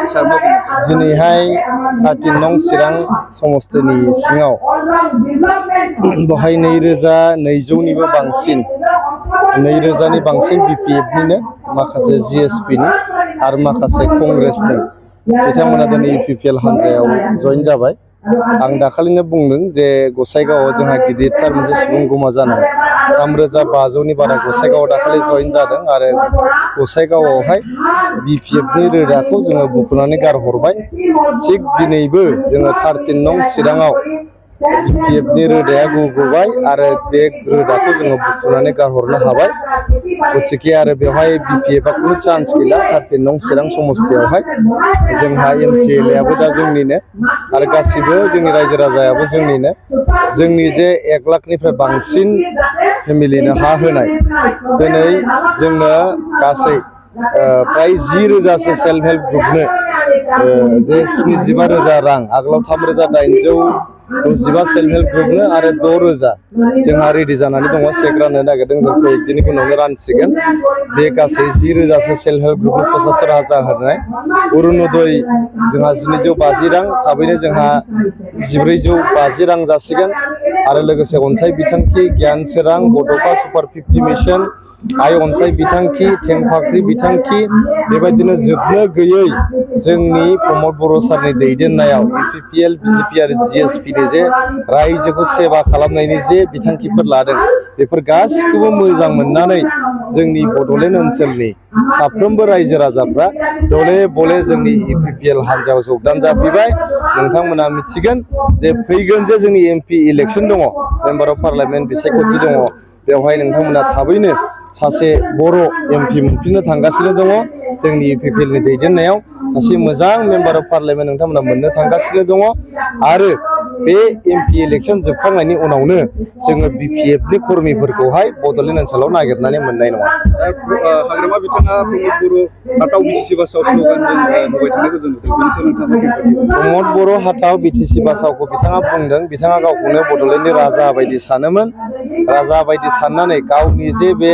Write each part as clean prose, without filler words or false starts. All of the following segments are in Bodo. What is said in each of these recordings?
दिनैहाय 13 नं चिरां समस्तिनि सिङाव बहाय 2200निबो बांसिन 2000नि बांसिन BPF-निनो माखासे GSP-नि आरो माखासे कंग्रेसनि बिथांमोना दिनै EPPL हान्जायाव जइन जाबाय। आं दाखालिनो बुंदों जे गसाइगावआव जोंहा गिदिरथार मोनसे सुबुं गोमा जानाय 3500नि बारा गसाइगावआव दाखालि जइन जादों आरो गसाइगावआवहाय BPF-नि रोदाखौ जोङो बुखुनानै गारहरबाय। थिग दिनैबो जोङो 13 नं चिराङाव BPF-नि रोदाया गुगुबाय आरो बे रोदाखौ जोङो बुखुनानै गारहरनो हाबाय। गतिके आरो बेवहाय BPF-आ खुनु चान्स गैला 13 नं चिरां समस्तियावहाय जोंहा MCLA-आबो दा जोंनिनो आरो गासिबो जोंनि रायजो राजायाबो जोंनिनो। जोंनि जे 1 लाखनिफ्राय बांसिन फेमिलिनो हा होनाय दिनै जोंनो गासै प्राय 10,000सो सेल्फ हेल्प ग्रुपनो जे 75,000 रां आगोलाव 3,865 सेल्फ हेल्प ग्रुपनो आरो 6,000 जोंहा रेडि जानानै दङ। चेक राननो नागिरदों जों दिननि उनावनो रानसिगोन। बे गासै 10,000सो सेल्फ हेल्प ग्रुपनो 75,000 होनाय अरुणोदय जोंहा 1250 रां थाबैनो जोंहा 1450 रां जासिगोन आरो लोगोसे अनसाय बिथांखि गियान सोरां बड'फा सुपार 50 मिशन आइ अनसाय बिथांखि थेंफाख्रि बिथांखि बेबायदिनो जोबनो गैयै जोंनि प्रमद बर' सारनि दैदेननायाव EPPL BJP आरो GSP-नि जे रायजोखौ सेवा खालामनायनि जे बिथांखिफोर लादों बेफोर गासिखौबो मोजां मोननानै जोंनि बड'लेण्ड ओनसोलनि साफ्रोमबो रायजो राजाफ्रा दले बले जोंनि EPPL हान्जायाव जगदान जाफैबाय। नोंथांमोना मिथिगोन जे फैगोन जे जोंनि MP इलेक्सन दङ, मेम्बार अफ पार्लियामेन्ट बिसायख'थि दङ, बेवहाय नोंथांमोना थाबैनो सासे बर' MP मोनफिननो थांगासिनो दङ। जोंनि EPPL-नि दैदेननायाव सासे मोजां मेम्बार अफ पार्लियामेन्ट नोंथांमोना मोननो थांगासिनो दङ आरो बे MP इलेक्सन जोबखांनायनि उनावनो जोङो BPF-नि कर्मिफोरखौहाय बड'लेण्ड ओनसोलाव नागिरनानै मोननाय नङा। हाग्रामा बिथाङा प्रमद बर' हाथाव BTC बासाव स्ल'गानजों होबाय थानायखौ जों नुदों। प्रमद बर' हाथाव BTC बासावखौ बिथाङा बुंदों बिथाङा गावखौनो बड'लेण्डनि राजा बायदि सानोमोन। राजा बायदि साननानै गावनि जे बे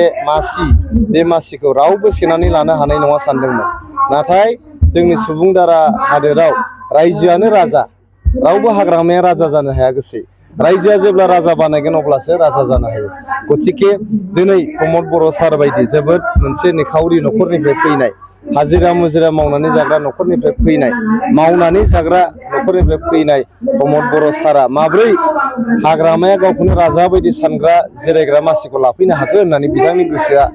मासिखौ रावबो सेनानै लानो हानाय नङा सानदोंमोन। नाथाय जोंनि सुबुं दारा हादोराव रायजोआनो राजा, रावबो हाग्रामाया राजा जानो हाया गोसो। रायजोआ जेब्ला राजा बानायगोन अब्लासो राजा जानो हायो। गतिके दिनै प्रमद बर' सार बायदि जोबोद मोनसे निखावरि न'खरनिफ्राय फैनाय, हाजिरा मुजिरा मावनानै जाग्रा न'खरनिफ्राय फैनाय, मावनानै जाग्रा न'खरनिफ्राय फैनाय प्रमद बर' सारा माब्रै हाग्रामाया गावखौनो राजा बायदि सानग्रा जिरायग्रा मासिखौ लाफैनो हाखो होननानै बिथांनि गोसोआ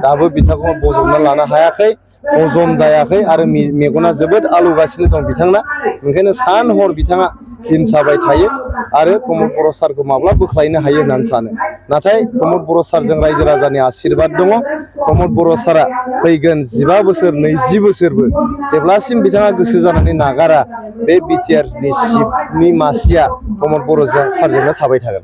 दाबो बिथांखौ बजबना लानो हायाखै, हजम जायाखै आरो मेगना जोबोद आलौगासिनो दं बिथांना। ओंखायनो सान हर बिथाङा हिंसाबाय थायो आरो प्रमद बर' सारखौ माब्ला बोख्लायनो हायो होननानै सानो। नाथाय प्रमद बर' सारजों रायजो राजानि आशीर्बाद दङ। प्रमद बर' सारा फैगोन 15 बोसोर 20 बोसोरबो जेब्लासिम बिथाङा गोसो जानानै नागारा बे BTR-नि सिटनि मासिया प्रमद बर' सारजोंनो थाबाय थागोन।